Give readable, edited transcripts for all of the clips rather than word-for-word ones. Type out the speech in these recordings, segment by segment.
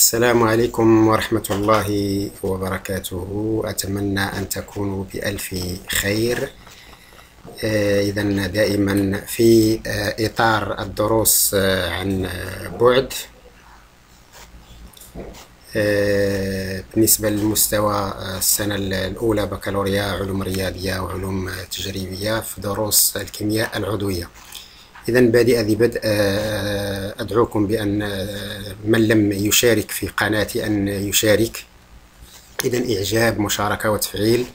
السلام عليكم ورحمة الله وبركاته. أتمنى أن تكونوا بألف خير. إذا دائما في إطار الدروس عن بعد بالنسبة للمستوى السنة الأولى بكالوريا علوم رياضية وعلوم تجريبية في دروس الكيمياء العضوية. إذا بادئ ذي بدء أدعوكم بأن من لم يشارك في قناتي أن يشارك. إذا إعجاب، مشاركة، وتفعيل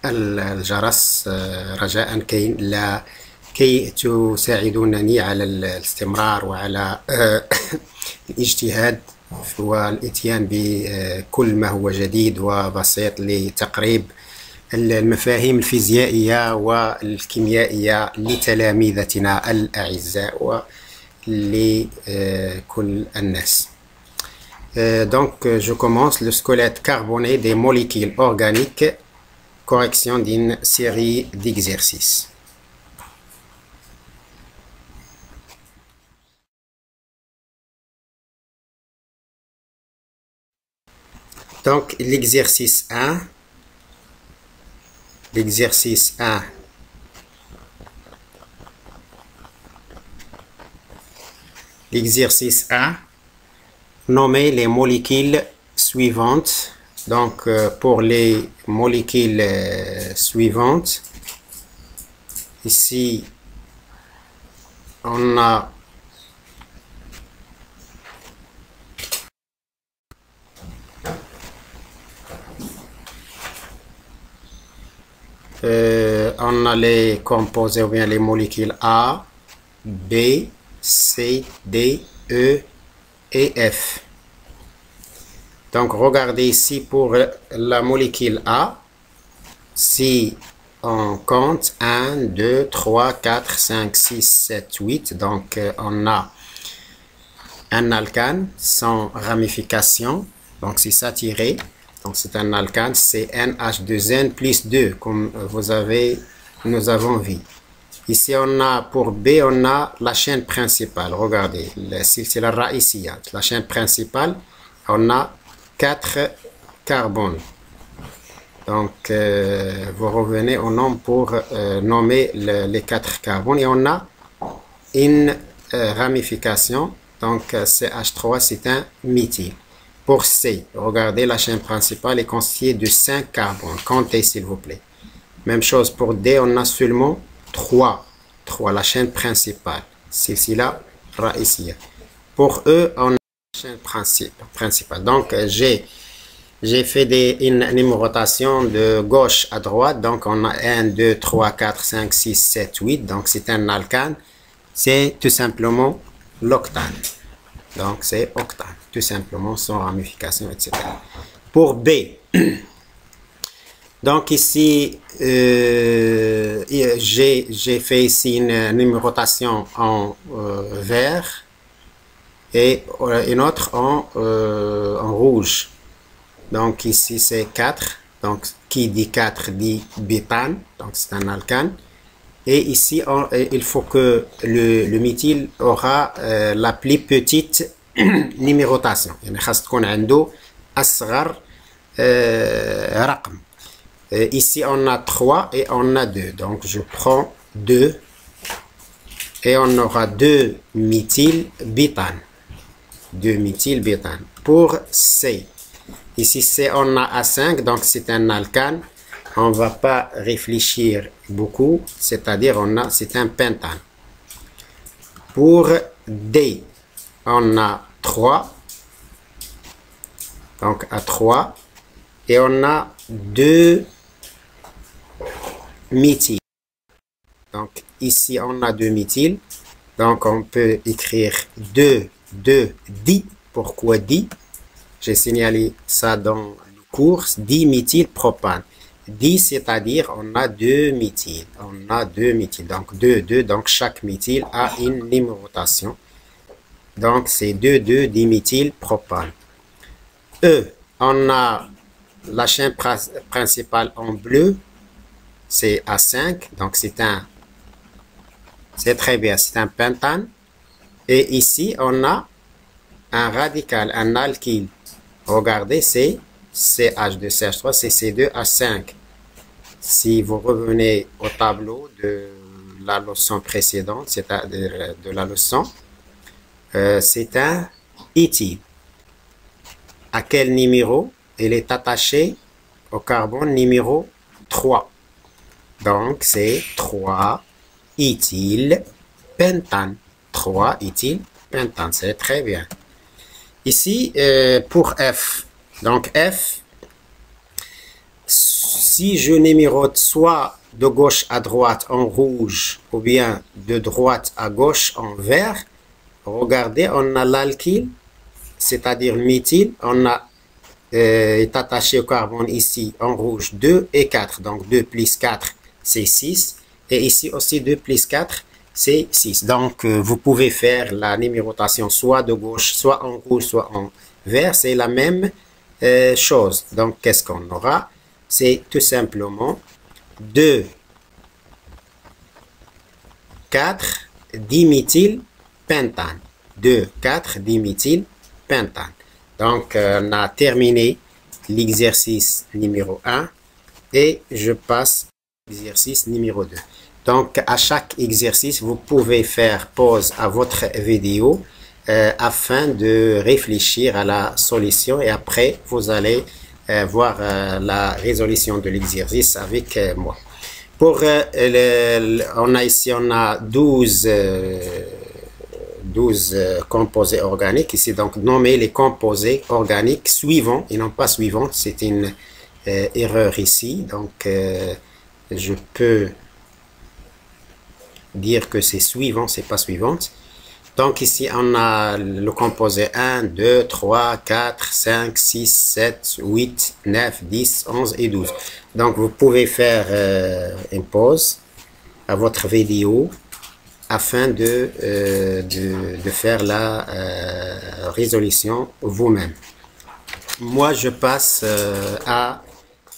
الجرس رجاء كي تساعدونني على الاستمرار وعلى الاجتهاد والإتيان بكل ما هو جديد وبسيط لتقريب المفاهيم الفيزيائية والكيميائية لتلاميذتنا الأعزاء ولكل الناس. Donc, je commence le squelette carboné des molécules organiques, correction d'une série d'exercices. Donc, l'exercice 1. L'exercice 1. L'exercice 1. Nommer les molécules suivantes. Donc, pour les molécules suivantes, ici, on a les composés ou bien les molécules A, B, C, D, E et F. Donc, regardez ici pour la molécule A, si on compte 1, 2, 3, 4, 5, 6, 7, 8, donc on a un alcane sans ramification, donc c'est saturé. Donc c'est un alcane, c'est NH2N plus 2, comme nous avons vu. Ici, on a pour B, on a la chaîne principale. Regardez, c'est la raïsia. La chaîne principale, on a 4 carbones. Donc, vous revenez au nom pour nommer les 4 carbones. Et on a une ramification. Donc, CH3, c'est un méthyle. Pour C, regardez, la chaîne principale est constituée de 5 carbones. Comptez, s'il vous plaît. Même chose pour D, on a seulement 3. La chaîne principale. Silsila raïsia. Pour E, on a la chaîne principale. Donc, j'ai fait une numérotation de gauche à droite. Donc, on a 1, 2, 3, 4, 5, 6, 7, 8. Donc, c'est un alcane. C'est tout simplement l'octane. Donc, c'est octane, tout simplement, sans ramification, etc. Pour B, donc ici, j'ai fait ici une numérotation en vert et une autre en rouge. Donc, ici, c'est 4. Donc, qui dit 4 dit bétane, donc c'est un alcane. Et ici, il faut que le méthyle aura la plus petite numérotation. Ici, on a 3 et on a 2. Donc, je prends 2 et on aura 2 méthylbétane. 2 méthylbétane. Pour C, ici, C, on a A5, donc c'est un alcane. On ne va pas réfléchir beaucoup, c'est-à-dire c'est un pentane. Pour D, on a 3, donc à 3, et on a 2 méthyles. Donc ici, on a 2 méthyles, donc on peut écrire 2 di. Pourquoi di? J'ai signalé ça dans le cours, diméthylpropane. 10, c'est-à-dire on a 2 méthyles. On a 2 méthyles. Donc 2. Donc chaque méthyle a une numérotation. Donc c'est 2 diméthylpropane. E, on a la chaîne principale en bleu. C'est A5. Donc c'est très bien. C'est un pentane. Et ici on a un radical, un alkyle. regardez, c'est CH2CH3, c'est C2H5. Si vous revenez au tableau de la leçon précédente, c'est-à-dire de la leçon, c'est un éthyle. À quel numéro? Il est attaché au carbone numéro 3. Donc, c'est 3-éthyl pentane. 3-éthyl pentane, c'est très bien. Ici, pour F, donc F, si je numérote soit de gauche à droite en rouge ou bien de droite à gauche en vert, regardez, on a l'alkyle, c'est-à-dire méthyle, on a est attaché au carbone ici en rouge 2 et 4. Donc 2 plus 4, c'est 6. Et ici aussi 2 plus 4, c'est 6. Donc vous pouvez faire la numérotation soit de gauche, soit en rouge, soit en vert. C'est la même chose. Donc qu'est-ce qu'on aura? C'est tout simplement 2, 4 diméthylpentane. 2, 4 diméthylpentane. Donc, on a terminé l'exercice numéro 1 et je passe à l'exercice numéro 2. Donc, à chaque exercice, vous pouvez faire pause à votre vidéo afin de réfléchir à la solution et après, vous allez voir la résolution de l'exercice avec moi. Pour, on a 12 composés organiques. Ici, donc, nommer les composés organiques suivants et non pas suivants. C'est une erreur ici. Donc, je peux dire que c'est suivant, c'est pas suivante. Donc, ici, on a le composé 1, 2, 3, 4, 5, 6, 7, 8, 9, 10, 11 et 12. Donc, vous pouvez faire une pause à votre vidéo afin de faire la résolution vous-même. Moi, je passe à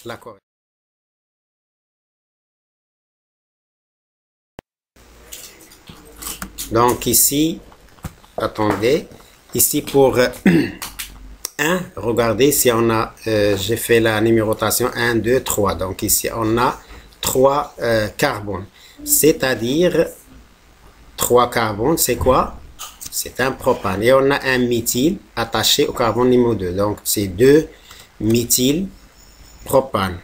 la correction. Donc ici, attendez, ici pour 1, regardez si on a, j'ai fait la numérotation 1, 2, 3. Donc ici, on a 3 carbones, c'est-à-dire 3 carbones, c'est quoi? C'est un propane. Et on a un méthyle attaché au carbone numéro 2. Donc, c'est 2 méthylpropane.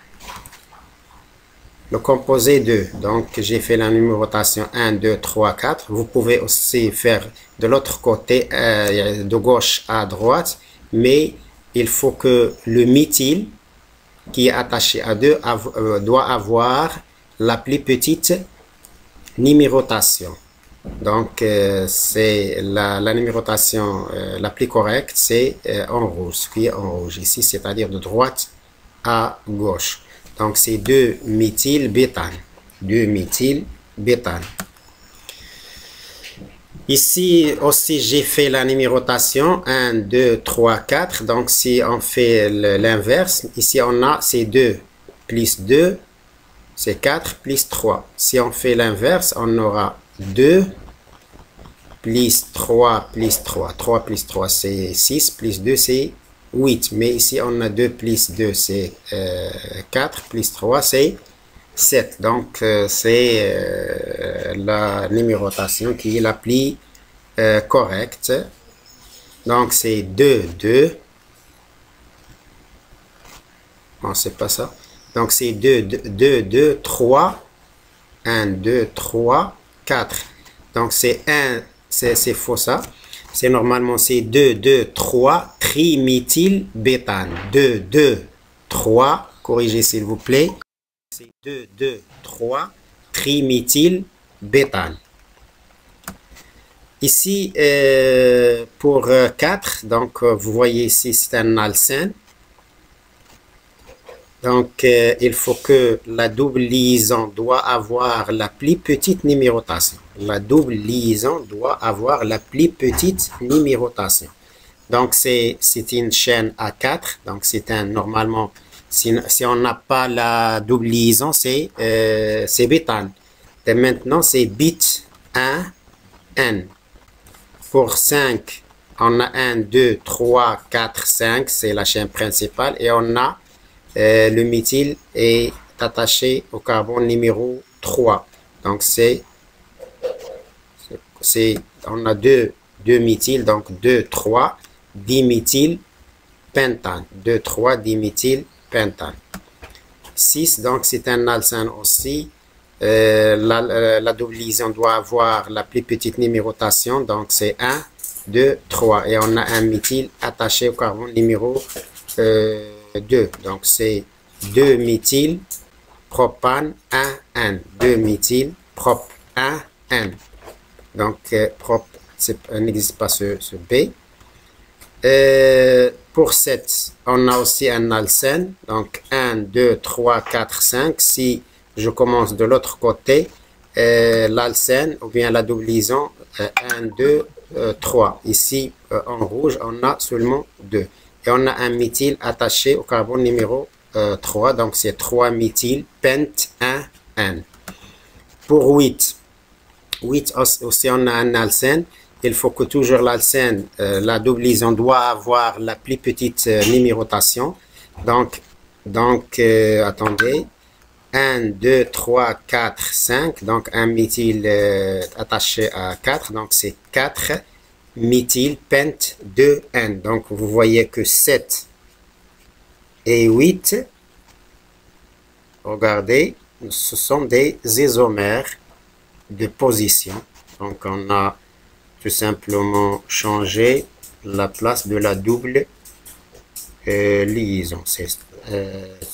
Le composé 2. Donc, j'ai fait la numérotation 1, 2, 3, 4. Vous pouvez aussi faire de l'autre côté, de gauche à droite. Mais il faut que le méthyle qui est attaché à 2 doit avoir la plus petite numérotation. Donc, c'est la numérotation la plus correcte, c'est en rouge, ce qui est en rouge ici, c'est-à-dire de droite à gauche. Donc, c'est 2-méthylbétane. 2-méthylbétane. Ici aussi, j'ai fait la numérotation 1, 2, 3, 4. Donc, si on fait l'inverse, ici, on a c'est 2 plus 2, c'est 4 plus 3. Si on fait l'inverse, on aura 2 plus 3 plus 3. 3 plus 3, c'est 6, plus 2, c'est 8. Mais ici, on a 2 plus 2, c'est 4, plus 3, c'est 7. Donc, c'est la numérotation qui est la plus correcte. Donc, c'est 2, 2. Non, c'est pas ça. Donc, c'est 2, 2, 2, 3. 1, 2, 3, 4. Donc, c'est 1, c'est faux ça. C'est normalement, c'est 2, 2, 3, triméthylbétane. 2, 2, 3, corrigez s'il vous plaît. C'est 2, 2, 3, triméthylbétane. Ici, pour 4, donc vous voyez ici, c'est un alcène. Donc, il faut que la double liaison doit avoir la plus petite numérotation. La double liaison doit avoir la plus petite numérotation. Donc, c'est une chaîne à 4. Donc, c'est un, normalement, si on n'a pas la double liaison, c'est bétane. Et maintenant, c'est bit 1, N. Pour 5, On a 1, 2, 3, 4, 5, c'est la chaîne principale. Et on a le méthyle est attaché au carbone numéro 3. Donc, on a deux méthyl, donc 2, 3, diméthyl pentane. 2, 3, diméthyl pentane. 6, donc c'est un alcène aussi. La double liaison doit avoir la plus petite numérotation, donc c'est 1, 2, 3. Et on a un méthyle attaché au carbone numéro 2. Donc c'est 2 méthyl propane 1, N. 2 méthyl prop 1, N. Donc prop n'existe pas ce B. Pour 7, on a aussi un alcène. Donc 1, 2, 3, 4, 5. Si je commence de l'autre côté, l'alcène ou bien la double liaison 1, 2, 3. Ici en rouge, on a seulement 2. Et on a un méthyle attaché au carbone numéro 3. Donc c'est 3 méthyl pent 1, N. Pour 8 aussi on a un alcène. Il faut que toujours l'alcène, la double liaison doit avoir la plus petite numérotation. Donc attendez. 1, 2, 3, 4, 5. Donc un méthyle attaché à 4. Donc c'est 4 méthyl pent 2N. Donc vous voyez que 7 et 8, regardez, ce sont des isomères de position. Donc on a tout simplement changé la place de la double liaison. C'est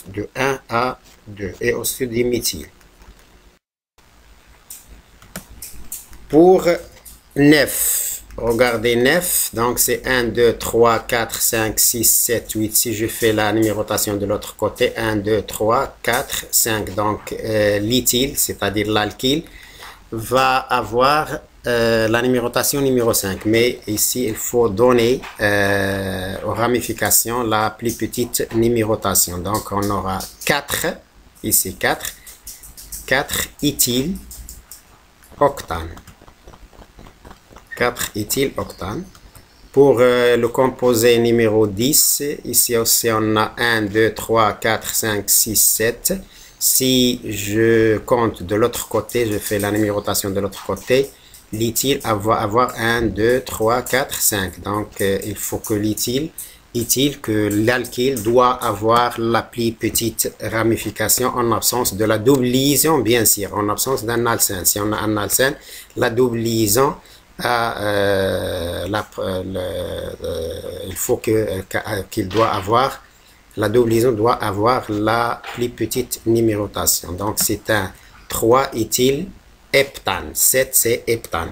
de 1 à 2 et aussi des méthyl. Pour 9, regardez 9, donc c'est 1, 2, 3, 4, 5, 6, 7, 8. Si je fais la numérotation de l'autre côté, 1, 2, 3, 4, 5. Donc l'éthyle, c'est-à-dire l'alkyle, va avoir la numérotation numéro 5. Mais ici, il faut donner aux ramifications la plus petite numérotation. Donc on aura 4, ici 4 éthyl octane. 4 éthyl octane. Pour le composé numéro 10, ici aussi on a 1, 2, 3, 4, 5, 6, 7. Si je compte de l'autre côté, je fais la numérotation de l'autre côté, l'éthyle va avoir 1, 2, 3, 4, 5. Donc il faut que que l'alkyle doit avoir la plus petite ramification en absence de la double liaison, bien sûr, en absence d'un alcène. Si on a un alcène, la double liaison il faut qu'il doit avoir, la double liaison doit avoir la plus petite numérotation. Donc c'est un 3 éthyl heptane. 7 c'est heptane.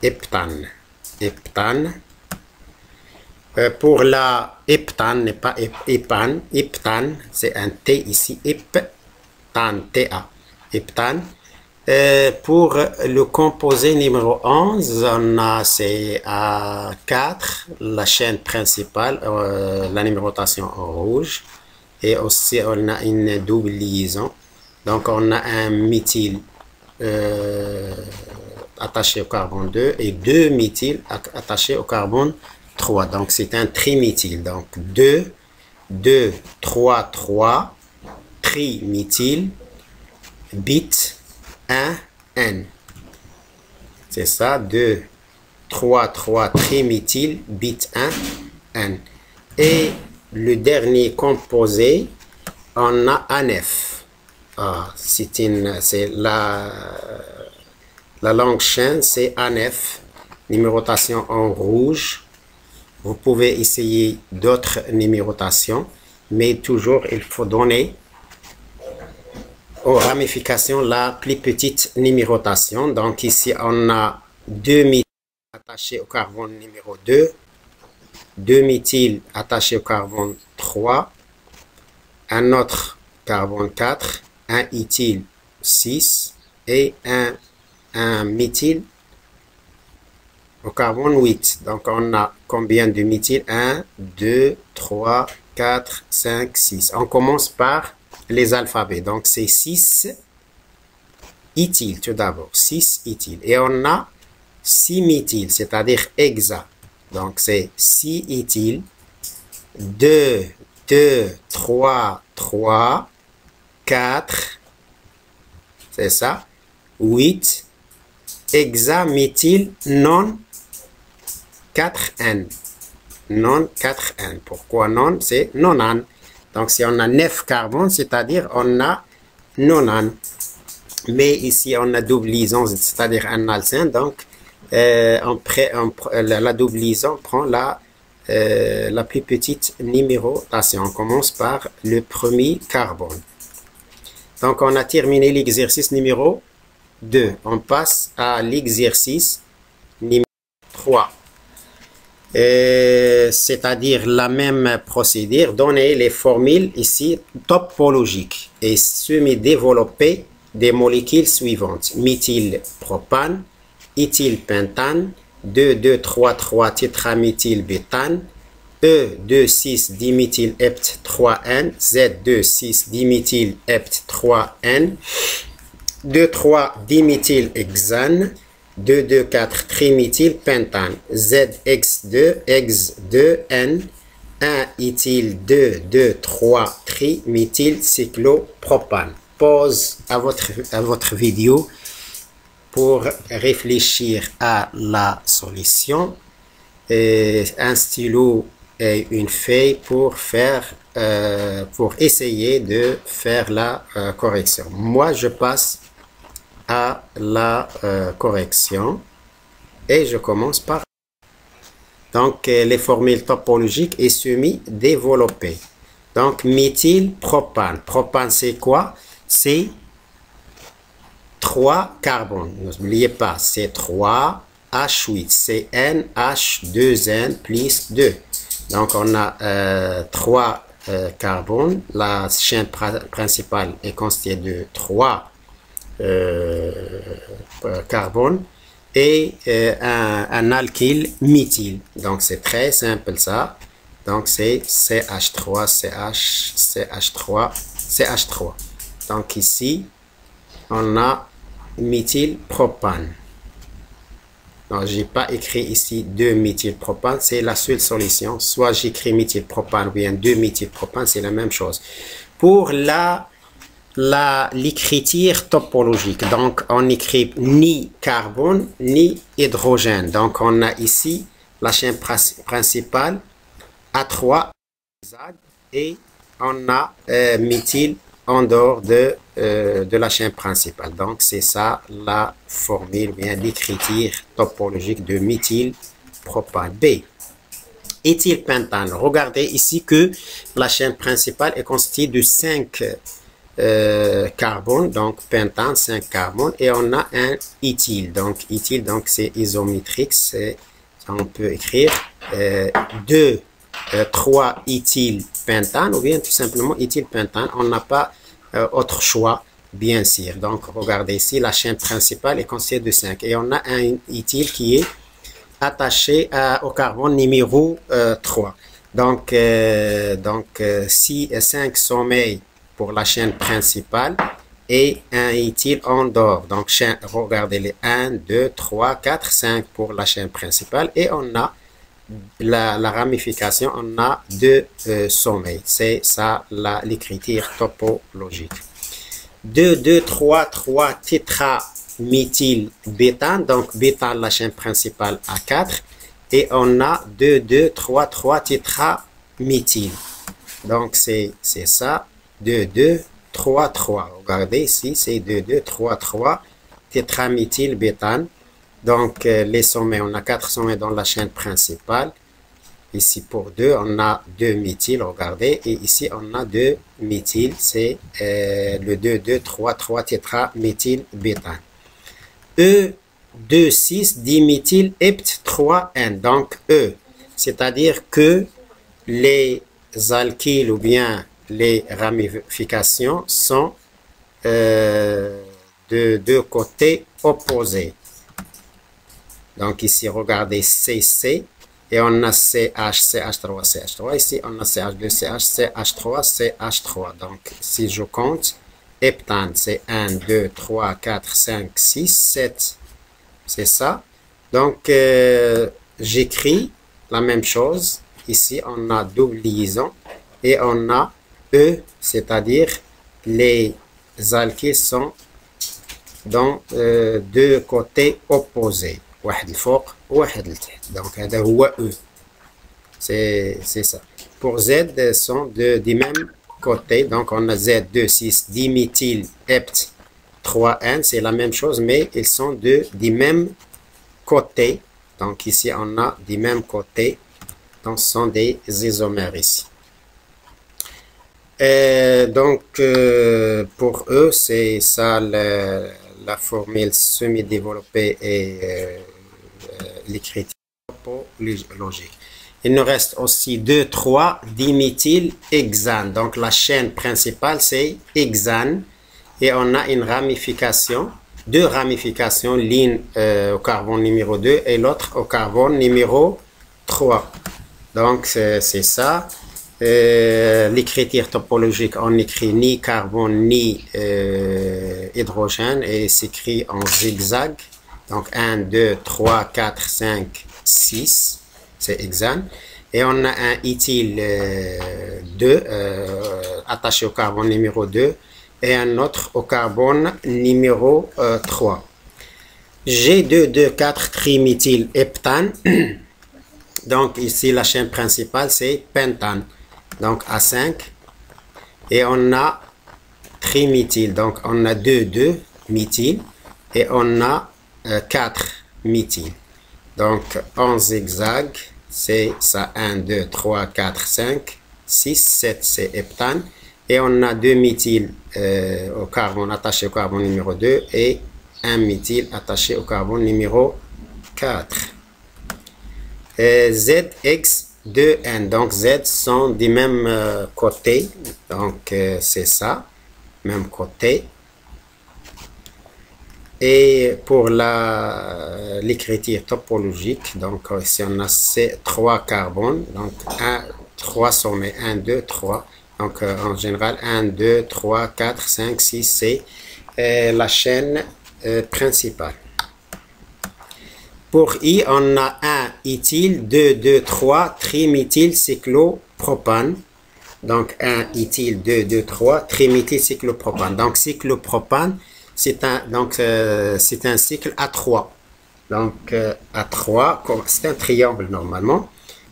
Heptane. Pour la heptane, n'est pas épane. Heptane, c'est un T ici. Heptane, TA. Heptane. Pour le composé numéro 11, on a c'est à 4, la chaîne principale, la numérotation en rouge. Et aussi on a une double liaison. Donc on a un méthyle attaché au carbone 2 et 2 méthyl attachés au carbone 3. Donc c'est un triméthyle. Donc 2, 2, 3, 3, triméthyle, bit 1, N. C'est ça, 2, 3, 3, triméthyle, bit 1, N. Et le dernier composé, on a ANF. C'est la longue chaîne, c'est ANF, numérotation en rouge. Vous pouvez essayer d'autres numérotations, mais toujours il faut donner aux ramifications la plus petite numérotation. Donc ici on a 2 méthyl attachés au carbone numéro 2, 2 méthyl attachés au carbone 3, un autre carbone 4, un éthyle 6 et un méthyle au carbone 8. Donc on a combien de méthyl? 1, 2, 3, 4, 5, 6. On commence par les alphabets. Donc c'est 6 éthyl tout d'abord. 6 éthyl. Et on a 6 méthyl, c'est-à-dire hexa. Donc, c'est 6 éthyl, 2, 2, 3, 3, 4, c'est ça, 8, hexaméthyl non 4N. Non 4N. Pourquoi non? C'est nonane. Donc, si on a 9 carbones, c'est-à-dire on a nonane. Mais ici, on a double liaison, c'est-à-dire un alcène. Donc, la double liaison prend la plus petite numérotation. On commence par le premier carbone. Donc, on a terminé l'exercice numéro 2. On passe à l'exercice numéro 3. C'est-à-dire la même procédure. Donner les formules ici topologiques et semi-développer des molécules suivantes. Méthylpropane, éthylpentane, 2,2,3,3 tétraméthylbétane, E2,6-diméthylhept3N, Z2,6-diméthylhept3N, 2,3-diméthylhexane, 2,2,4 triméthylpentane, ZX2X2N, 1-éthyl-2,2,3 triméthylcyclopropane. Pause à votre vidéo pour réfléchir à la solution. Un stylo et une feuille pour essayer de faire la correction. Moi, je passe à la correction et je commence par donc les formules topologiques et semi-développées. Donc méthylpropane. Propane, c'est quoi? C'est 3 carbones. N'oubliez pas, c'est 3 H8, c'est NH2N plus 2. Donc, on a 3 carbones. La chaîne principale est constituée de 3 carbones et un alkyle méthyle. Donc, c'est très simple ça. Donc, c'est CH3, CH, CH3, CH3. Donc, ici, on a méthylpropane. Donc, je n'ai pas écrit ici 2-méthylpropane, c'est la seule solution. Soit j'écris méthylpropane ou bien 2-méthylpropane, c'est la même chose. Pour l'écriture topologique, donc on écrit ni carbone ni hydrogène. Donc, on a ici la chaîne principale A3 et on a méthyle en dehors de la chaîne principale. Donc, c'est ça la formule bien d'écriture topologique de méthylpropane. B. Éthylpentane. Regardez ici que la chaîne principale est constituée de 5 carbones. Donc, pentane, 5 carbones. Et on a un éthyle. Donc, éthyle, donc c'est isométrique. On peut écrire 3 éthylpentane ou bien tout simplement éthylpentane. On n'a pas autre choix, bien sûr. Donc, regardez ici, la chaîne principale est constituée de 5. Et on a un éthyle qui est attaché au carbone numéro 3. Donc, 5 sommeils pour la chaîne principale et un éthyle en dehors. Donc, regardez les 1, 2, 3, 4, 5 pour la chaîne principale. Et on a la ramification, on a 2 sommeils. C'est ça l'écriture topologique. 2, 2, 3, 3 tétraméthylbétane. Donc, bétane, la chaîne principale à 4. Et on a 2, 2, 3, 3 tétraméthyle. Donc, c'est ça. 2, 2, 3, 3. Regardez ici, c'est 2, 2, 3, 3 tétraméthylbétane. Donc, les sommets, on a 4 sommets dans la chaîne principale. Ici, pour 2, on a 2 méthyl, regardez. Et ici, on a 2 méthyl. C'est le 2, 2, 3, 3 tétraméthylbétane. E2,6-diméthylhept3N. Donc, E, c'est-à-dire que les alkyles ou bien les ramifications sont de deux côtés opposés. Donc ici, regardez CC et on a CH, CH3, CH3. Ici, on a CH2, CH, CH3, CH3. Donc, si je compte, heptane, c'est 1, 2, 3, 4, 5, 6, 7. C'est ça. Donc, j'écris la même chose. Ici, on a double liaison et on a E, c'est-à-dire les alkyles sont dans deux côtés opposés. واحد الفوق وواحد لتحت. Donc, هذا هو E. C'est ça. Pour Z, sont du même côté. Donc, on a Z2,6 diméthyl hept 3N. C'est la même chose, mais ils sont du même côté. Donc, ici, on a du même côté. Donc, ce sont des isomères ici. Donc, pour eux, c'est ça la formule semi-développée et l'écriture topologique. Il nous reste aussi 2, 3 diméthylhexane. Donc, la chaîne principale, c'est hexane. Et on a une ramification, deux ramifications, l'une au carbone numéro 2 et l'autre au carbone numéro 3. Donc, c'est ça. L'écriture topologique, on écrit ni carbone ni hydrogène et s'écrit en zigzag. Donc 1, 2, 3, 4, 5, 6, c'est hexane. Et on a un éthyle 2 attaché au carbone numéro 2 et un autre au carbone numéro 3. G2,2,4 triméthylheptane. Donc ici la chaîne principale c'est pentane. Donc A5 et on a triméthyle. Donc on a 2 méthyle et on a 4 méthyle. Donc en zigzag c'est ça 1, 2, 3, 4, 5, 6, 7 c'est heptane et on a 2 méthyles au carbone attaché au carbone numéro 2 et un méthyle attaché au carbone numéro 4. ZX2N, donc Z sont du même côté, donc c'est ça, même côté. Et pour l'écriture topologique, donc ici on a ces 3 carbones, donc 3 sommets, 1, 2, 3. Donc en général 1, 2, 3, 4, 5, 6, c'est la chaîne principale. Pour I, on a 1 éthyle, 2, 2, 3, triméthylcyclopropane. Donc 1 éthyle, 2, 2, 3, triméthylcyclopropane. Donc cyclopropane, c'est un cycle à 3. Donc à 3, c'est un triangle normalement.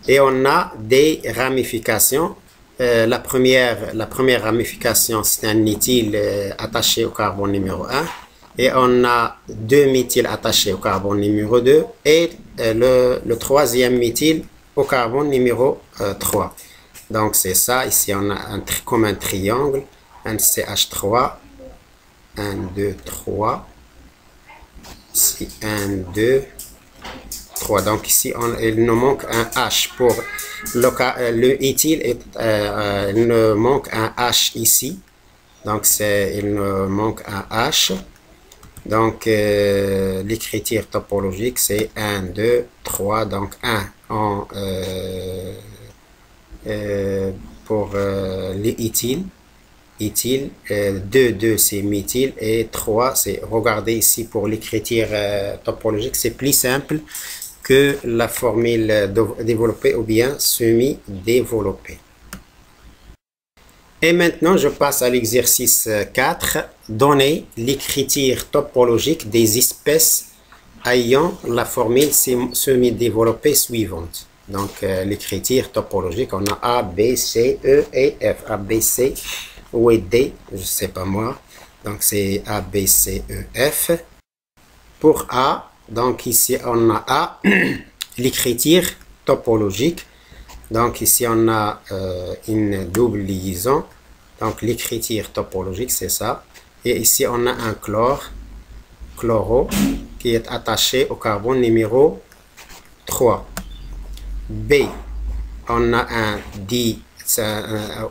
Et on a des ramifications. La première ramification, c'est un éthyle attaché au carbone numéro 1. Et on a 2 méthyles attachés au carbone numéro 2 et le troisième méthyle au carbone numéro 3. Donc c'est ça, ici on a comme un triangle, un CH3, 1, 2, 3, ici 1, 2, 3. Donc ici il nous manque un H pour le éthyle, il nous manque un H ici, donc il nous manque un H. Donc, l'écriture topologique, c'est 1, 2, 3. Donc, 1 pour les éthyles. 2, 2, c'est méthyle. Et 3, c'est, regardez ici pour l'écriture topologique, c'est plus simple que la formule développée ou bien semi-développée. Et maintenant, je passe à l'exercice 4. Donner l'écriture topologique des espèces ayant la formule semi-développée suivante. Donc, l'écriture topologique, on a A, B, C, E et F. A, B, C, ou D, je ne sais pas moi. Donc, c'est A, B, C, E, F. Pour A, donc ici, on a A, l'écriture topologique. Donc ici on a une double liaison, donc l'écriture topologique c'est ça. Et ici on a un chloro, qui est attaché au carbone numéro 3. B, on a un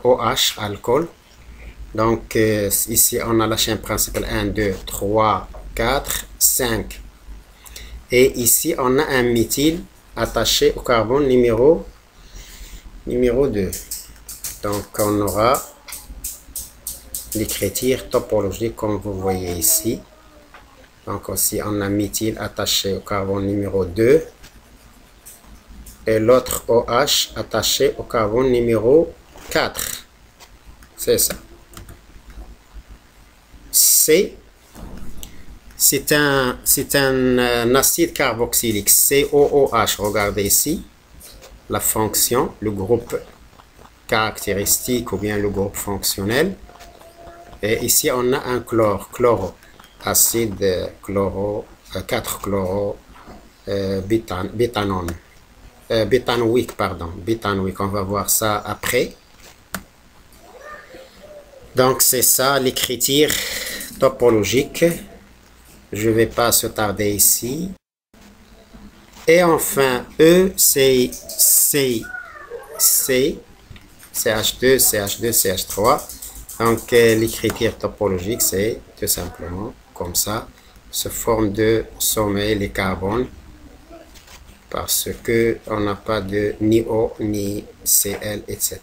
OH, alcool. Donc ici on a la chaîne principale 1, 2, 3, 4, 5. Et ici on a un méthyle attaché au carbone numéro 2. Donc on aura l'écriture topologique comme vous voyez ici. Donc aussi on a méthyle attaché au carbone numéro 2. et l'autre OH attaché au carbone numéro 4. C'est ça. C, c'est un acide carboxylique, COOH. Regardez ici la fonction, le groupe caractéristique ou bien le groupe fonctionnel. Et ici, on a un chloro, acide chloro, 4-chloro, bétanone. Bétanoïque, pardon, bétanoïque, on va voir ça après. Donc, c'est ça l'écriture topologique. Je ne vais pas se tarder ici. Et enfin, E, c'est CH2, CH2, CH3. Donc, l'écriture topologique, c'est tout simplement comme ça, sous forme de sommet, les carbones, parce que on n'a pas de ni O, ni Cl, etc.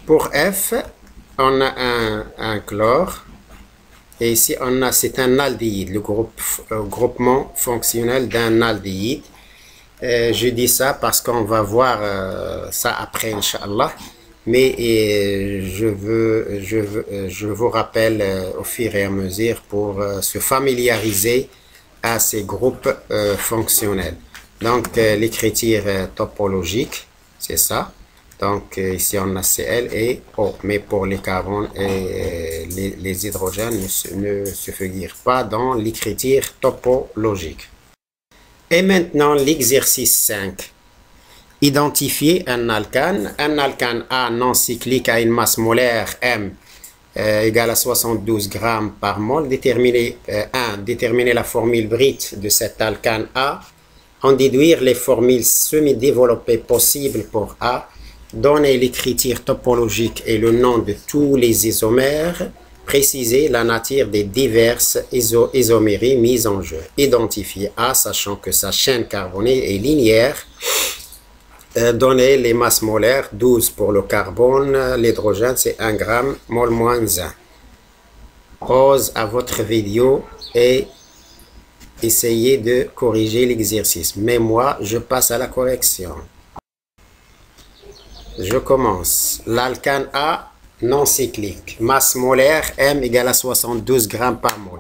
Pour F, on a un chlore, et ici, c'est un aldéhyde, le groupement fonctionnel d'un aldéhyde. Je dis ça parce qu'on va voir ça après, Inch'Allah. Mais je vous rappelle au fur et à mesure pour se familiariser à ces groupes fonctionnels. Donc, l'écriture topologique, c'est ça. Donc, ici, on a Cl et O. Mais pour les carbones et les hydrogènes ne se figurent pas dans l'écriture topologique. Et maintenant, l'exercice 5. Identifier un alcane. Un alcane A non cyclique a une masse molaire M égale à 72 grammes par mol. Déterminer la formule brute de cet alcane A. En déduire les formules semi-développées possibles pour A. Donner l'écriture topologique et le nom de tous les isomères. Préciser la nature des diverses isoméries mises en jeu. Identifier A, sachant que sa chaîne carbonée est linéaire. Donner les masses molaires, 12 pour le carbone, l'hydrogène c'est 1 gramme, mol moins 1. Pause à votre vidéo et essayez de corriger l'exercice. Mais moi, je passe à la correction. Je commence. L'alcane A non cyclique. Masse molaire M égale à 72 grammes par mol.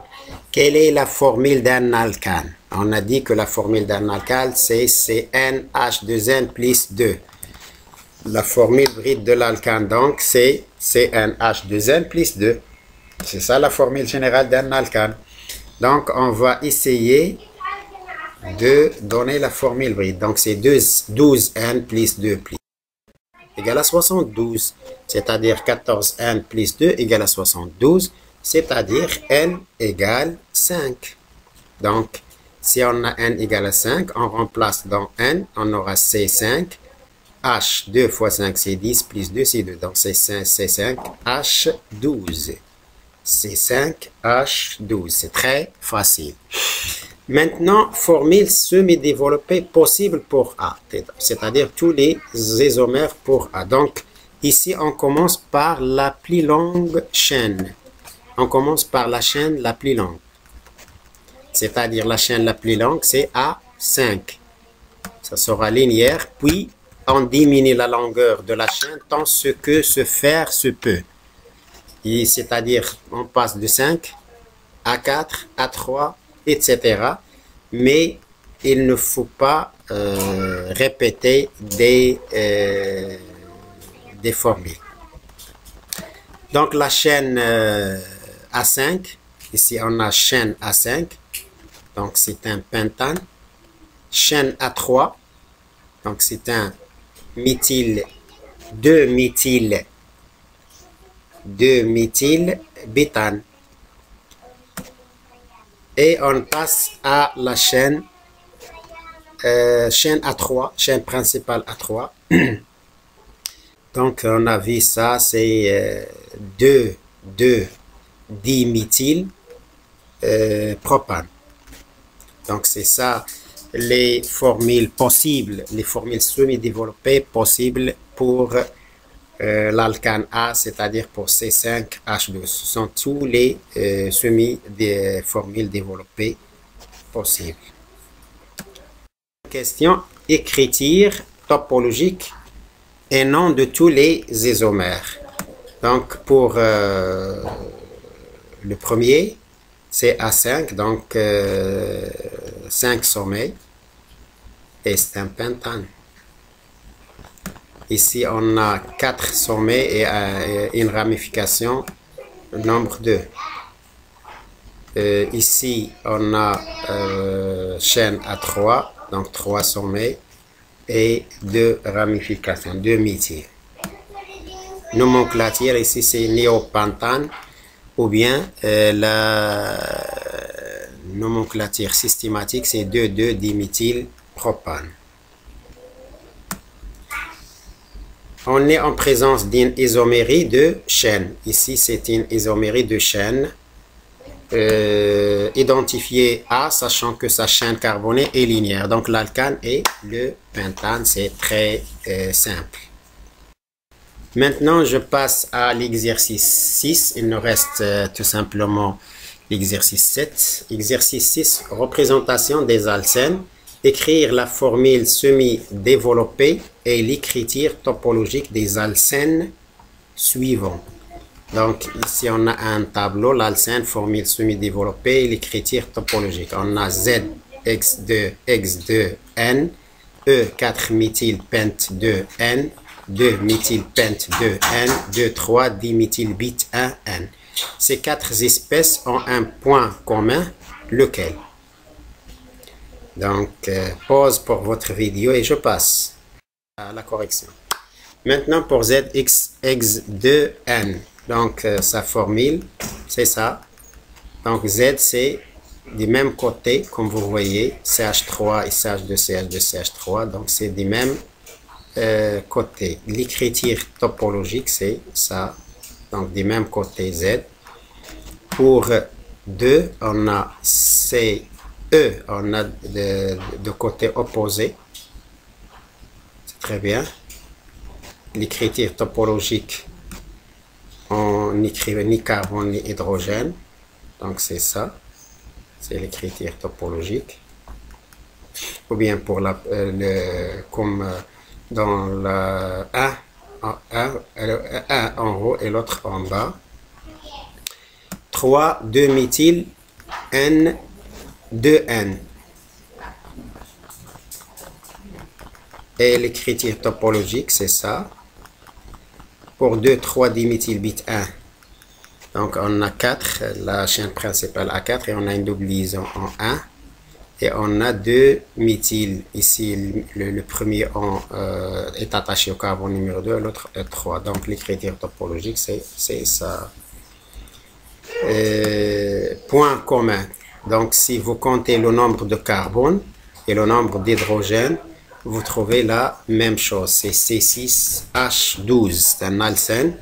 Quelle est la formule d'un alcane? On a dit que la formule d'un alcane c'est CnH2n plus 2. La formule brute de l'alcane donc c'est CnH2n plus 2. C'est ça la formule générale d'un alcane. Donc on va essayer de donner la formule brute. Donc c'est 12n plus 2 plus égale à 72, c'est-à-dire 14n plus 2 égale à 72, c'est-à-dire n égale 5. Donc, si on a n égale à 5, on remplace dans n, on aura C5, H, 2 fois 5 c'est 10, plus 2 c'est 2, donc c'est 5, H12. C5, H12, c'est très facile. Maintenant, formule semi-développée possible pour A, c'est-à-dire tous les isomères pour A. Donc, ici, on commence par la plus longue chaîne. On commence par la chaîne la plus longue. C'est-à-dire la chaîne la plus longue, c'est A5. Ça sera linéaire, puis on diminue la longueur de la chaîne tant ce que se faire se peut. C'est-à-dire, on passe de 5 à 4, à 3, etc. Mais il ne faut pas répéter des formules. Donc la chaîne A5, ici on a chaîne A5, donc c'est un pentane. Chaîne A3, donc c'est un méthyle, 2-méthyle bétane. Et on passe à la chaîne A3, chaîne principale A3. Donc, on a vu ça, c'est 2,2-diméthyl propane. Donc, c'est ça les formules possibles, les formules semi-développées possibles pour l'alcane A, c'est-à-dire pour C5H2. Ce sont tous les formules développées possibles. question, écriture topologique et nom de tous les isomères. Donc, pour le premier, c'est A5, donc 5 sommets, et c'est un pentane. Ici, on a 4 sommets et une ramification, nombre 2. Ici, on a chaîne à 3, donc 3 sommets et 2 ramifications, 2 métiers. Nomenclature, ici, c'est néopentane, ou bien la nomenclature systématique, c'est 2,2-diméthylpropane. On est en présence d'une isomérie de chaîne. Ici, c'est une isomérie de chaîne. Identifiée A, sachant que sa chaîne carbonée est linéaire. Donc, l'alcane et le pentane, c'est très simple. Maintenant, je passe à l'exercice 6. Il nous reste tout simplement l'exercice 7. Exercice 6, représentation des alcènes. Écrire la formule semi-développée et l'écriture topologique des alcènes suivants. Donc, ici, on a un tableau, l'alcène, formule semi-développée et l'écriture topologique. On a Z, X2, X2N, E4-méthylpent2N, 2-méthylpent2N, 2,3-dimethylbit1N. Ces 4 espèces ont un point commun, lequel? Donc, pause pour votre vidéo et je passe à la correction. Maintenant, pour ZX2N, donc sa formule, c'est ça. Donc, Z, c'est du même côté, comme vous voyez, CH3 et CH2, CH2, CH3. Donc, c'est du même côté. L'écriture topologique, c'est ça. Donc, du même côté Z. Pour 2, on a CE, on a de côté opposé. C'est très bien. L'écriture topologique, on n'écrivait ni carbone ni hydrogène. Donc, c'est ça. C'est l'écriture topologique. Ou bien pour comme dans le 1 en haut et l'autre en bas. 3,2-méthyl N2N. Et l'écriture topologique, c'est ça. Pour 2,3-dimethylbit1. Donc, on a 4, la chaîne principale a 4 et on a une double liaison en 1. Et on a 2 méthyl. Ici, le premier est attaché au carbone numéro 2, l'autre est 3. Donc, l'écriture topologique, c'est ça. Point commun. Donc, si vous comptez le nombre de carbone et le nombre d'hydrogène, vous trouvez la même chose. C'est C6H12, c'est un alcène.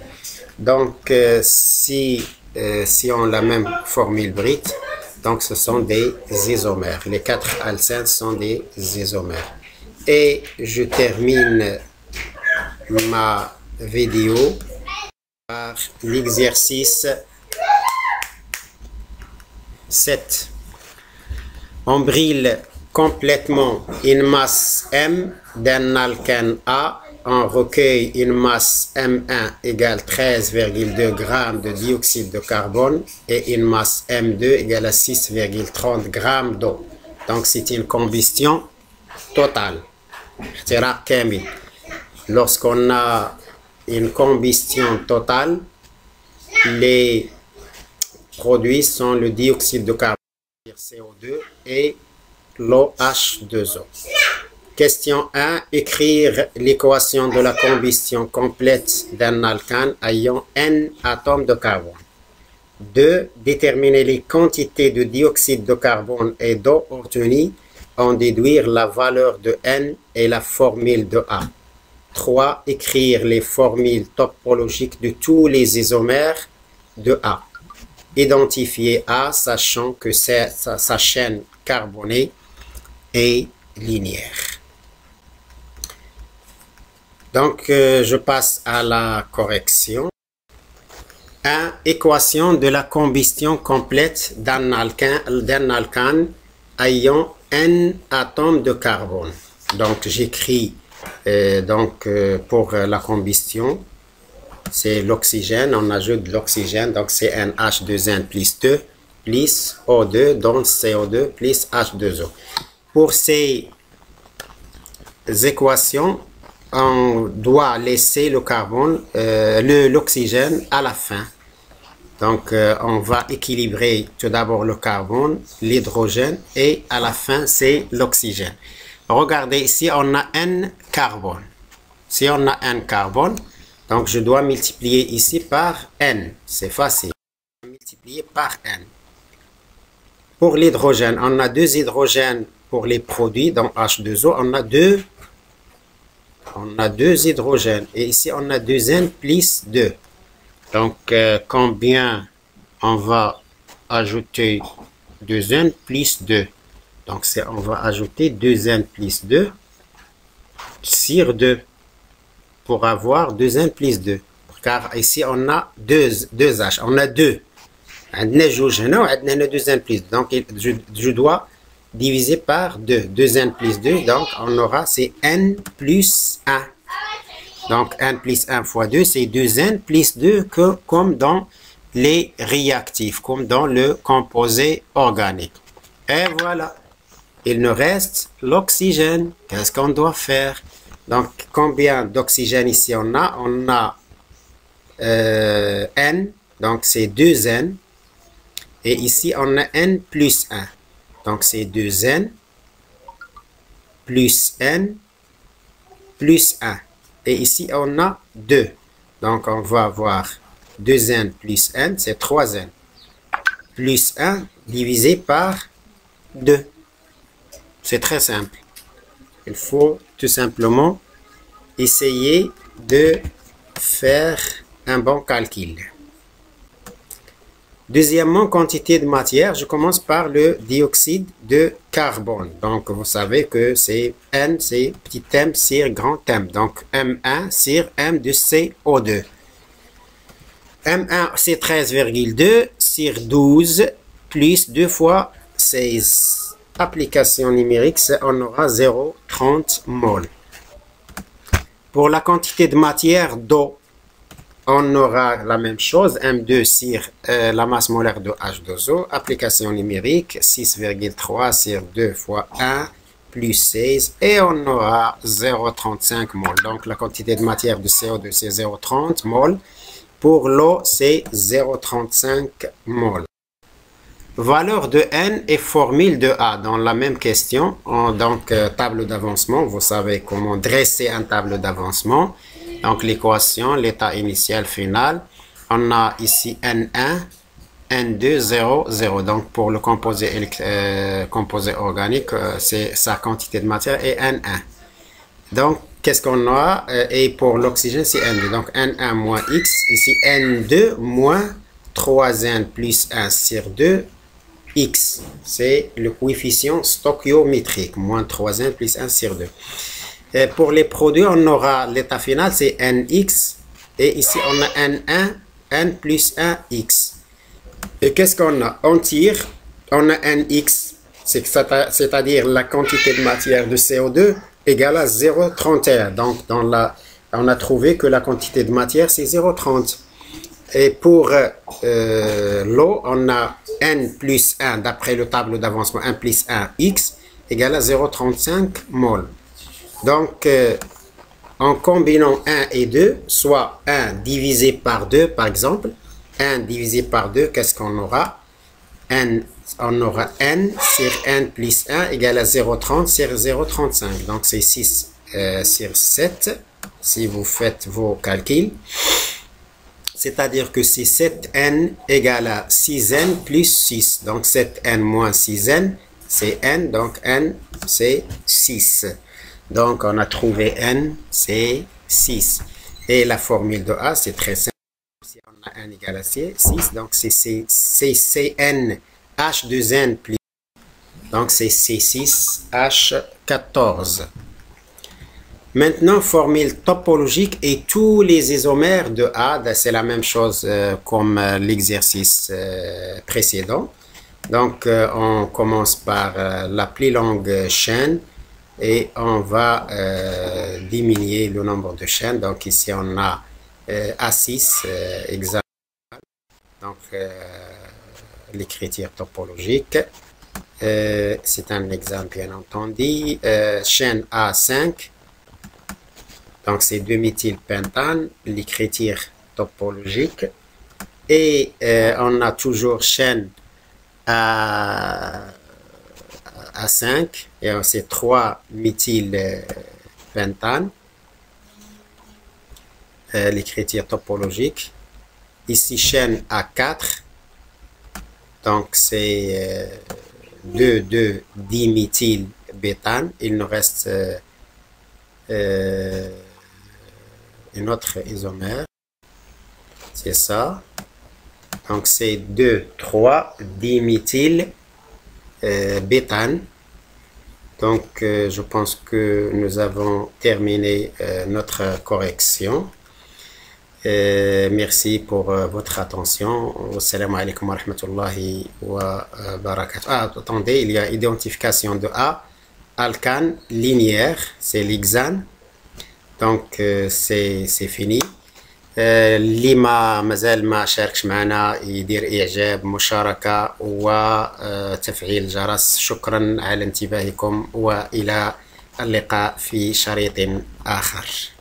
Donc, si on a la même formule brute, donc ce sont des isomères. Les 4 alcènes sont des isomères. Et je termine ma vidéo par l'exercice 7. On brille complètement une masse M d'un alcane A. On recueille une masse M1 égale 13,2 g de dioxyde de carbone et une masse M2 égale à 6,30 g d'eau. Donc, c'est une combustion totale. Lorsqu'on a une combustion totale, les produits sont le dioxyde de carbone, CO2, et l'OH2O. Question 1. Écrire l'équation de la combustion complète d'un alcane ayant N atomes de carbone. 2. Déterminer les quantités de dioxyde de carbone et d'eau obtenues, en déduire la valeur de N et la formule de A. 3. Écrire les formules topologiques de tous les isomères de A. Identifier A, sachant que sa chaîne carbonée est linéaire. Donc, je passe à la correction. 1. Équation de la combustion complète d'un alcane ayant N atomes de carbone. Donc, j'écris pour la combustion, c'est l'oxygène. On ajoute de l'oxygène. Donc, c'est NH2N plus 2 plus O2, donc CO2 plus H2O. Pour ces équations, on doit laisser le carbone, l'oxygène à la fin. Donc, on va équilibrer tout d'abord le carbone, l'hydrogène et à la fin, c'est l'oxygène. Regardez ici, on a N carbone. Si on a N carbone, donc je dois multiplier ici par N. C'est facile. Multiplier par N. Pour l'hydrogène, on a 2 hydrogènes pour les produits. Dans H2O, on a deux hydrogènes. Et ici, on a 2N plus 2. Donc, combien on va ajouter 2N plus 2? Donc, on va ajouter 2N plus 2 sur 2 pour avoir 2N plus 2. Car ici, on a 2 H. On a 2. On a 2N plus 2. Donc, je dois diviser par 2. 2N plus 2. Donc, on aura, c'est N plus 1. Donc, N plus 1 fois 2, c'est 2N plus 2 comme dans les réactifs, comme dans le composé organique. Et voilà. Il nous reste l'oxygène. Qu'est-ce qu'on doit faire? Donc, combien d'oxygène ici on a? On a N, donc c'est 2N. Et ici, on a N plus 1. Donc, c'est 2N plus N plus 1. Et ici, on a 2. Donc, on va avoir 2N plus N, c'est 3N. Plus 1 divisé par 2. C'est très simple. Il faut tout simplement essayer de faire un bon calcul. Deuxièmement, quantité de matière, je commence par le dioxyde de carbone. Donc, vous savez que c'est N, c'est petit m sur grand M. Donc, M1 sur M de CO2. M1, c'est 13,2 sur 12 plus 2 fois 16. Application numérique, on aura 0,30 mol. Pour la quantité de matière d'eau, on aura la même chose, M2 sur la masse molaire de H2O, application numérique, 6,3 sur 2 fois 1 plus 16, et on aura 0,35 mol. Donc la quantité de matière de CO2, c'est 0,30 mol. Pour l'eau, c'est 0,35 mol. Valeur de N et formule de A dans la même question. Donc, table d'avancement, vous savez comment dresser un tableau d'avancement. Donc, l'équation, l'état initial final. On a ici N1, N2, 0, 0. Donc, pour le composé organique, c'est sa quantité de matière et N1. Donc, qu'est-ce qu'on a? Et pour l'oxygène, c'est N2. Donc, N1 moins X. Ici, N2 moins 3N plus 1 sur 2. X, c'est le coefficient stoichiométrique, moins 3N plus 1 sur 2. Et pour les produits, on aura l'état final, c'est NX. Et ici, on a N1, N plus 1X. Et qu'est-ce qu'on a? On tire, on a NX, c'est-à-dire la quantité de matière de CO2 égale à 0,31. Donc, on a trouvé que la quantité de matière, c'est 0,30. Et pour l'eau, on a N plus 1, d'après le tableau d'avancement, 1 plus 1, X, égale à 0,35 mol. Donc, en combinant 1 et 2, soit 1 divisé par 2, par exemple, 1 divisé par 2, qu'est-ce qu'on aura? On aura N sur N plus 1 égale à 0,30 sur 0,35. Donc, c'est 6 sur 7, si vous faites vos calculs. C'est-à-dire que c'est 7N égale à 6N plus 6. Donc 7N moins 6N, c'est N. Donc N, c'est 6. Donc on a trouvé N, c'est 6. Et la formule de A, c'est très simple. Si on a N égale à 6, donc c'est CN H2N plus. Donc c'est C6H14. Maintenant, formule topologique et tous les isomères de A, c'est la même chose comme l'exercice précédent. Donc, on commence par la plus longue chaîne. et on va diminuer le nombre de chaînes. Donc ici on a A6 exemple, donc l'écriture topologique. C'est un exemple bien entendu. Chaîne A5, donc c'est 2-méthylpentane, l'écriture topologique. Et on a toujours chaîne A5, et c'est 3-méthylpentane, l'écriture topologique. Ici chaîne A4, donc c'est 2,2-diméthylbétane. Il nous reste une autre isomère, c'est ça. Donc c'est 2,3-diméthylbétane. Donc je pense que nous avons terminé notre correction. Merci pour votre attention. Assalamu alaikum wa rahmatullahi wa barakatuh. Ah, attendez, il y a identification de A. Alkane linéaire, c'est l'hexane. Donc c'est fini. اللي مازال ما شاركش معنا يدير إعجاب مشاركة وتفعيل الجرس. شكرا على انتباهكم، وإلى اللقاء في شريط آخر.